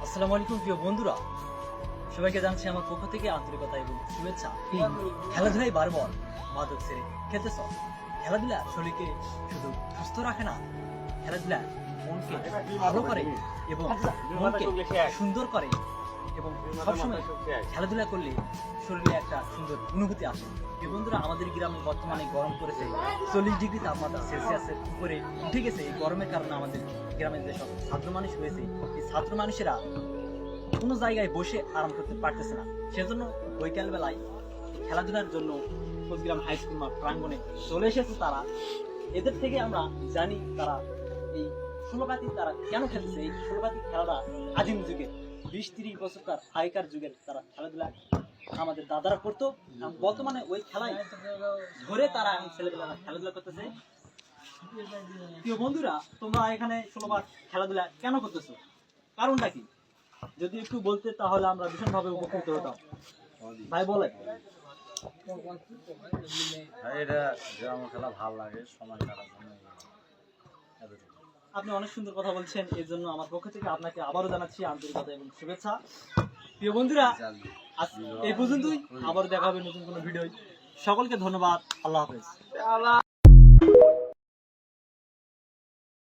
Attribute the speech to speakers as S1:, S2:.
S1: আসসালামু আলাইকুম প্রিয় বন্ধুরা, সবাইকে জানাচ্ছি আমার পক্ষ থেকে আন্তরিকতা এবং শুভেচ্ছা। খেলাধুলাই বারবার মাদক ছেড়ে খেলতেছ। খেলাধুলা শরীরকে শুধু সুস্থ রাখে না, খেলাধুলা মনকে ভালো করে এবং মনকে সুন্দর করে এবং সবসময় খেলাধুলা করলে শরীরে একটা সুন্দর অনুভূতি আসে। প্রিয় বন্ধুরা, আমাদের গ্রামে বর্তমানে গরম পড়েছে, 40 ডিগ্রি তাপমাত্রা সেলসিয়াসের উপরে উঠে গেছে। এই গরমের কারণে আমাদের গ্রামের যেসব ছাত্র মানুষ রয়েছে, এই ছাত্র মানুষেরা কোনো জায়গায় বসে আরাম করতে পারতেছে না। সেজন্য বৈকাল বেলায় খেলাধুলার জন্য কোচগ্রাম হাই স্কুল মাঠ প্রাঙ্গণে চলে এসেছে তারা। এদের থেকে আমরা জানি তারা এই ষোলোপাতি তারা কেন খেলছে। এই ষোলোপাতি খেলাটা আদিম যুগের 20-30 বছরকার আগেকার যুগের তারা খেলাধুলা আমাদের দাদারা করতো। বর্তমানে ওই খেলায় ধরে তারা এখন ছেলেপেলেরা খেলাধুলা করতেছে। প্রিয় বন্ধুরা, তোমরা এখানে ষোলোপাত খেলাধুলা কেন করতেছো, কারণটা কি যদি একটু বলতে তাহলে আমরা ভীষণভাবে উপকৃত হতাম। ভাই বলে
S2: এটা গ্রাম খেলা ভালো লাগে, সময় কাটার জন্য।
S1: আপনি অনেক সুন্দর কথা বলছেন, এর জন্য আমার পক্ষ থেকে আপনাকে আবারও জানাচ্ছি আন্তরিকতা এবং শুভেচ্ছা। প্রিয় বন্ধুরা, আজ এই পর্যন্তই, আবার দেখা হবে নতুন কোনো ভিডিও। সকলকে ধন্যবাদ। আল্লাহ হাফেজ।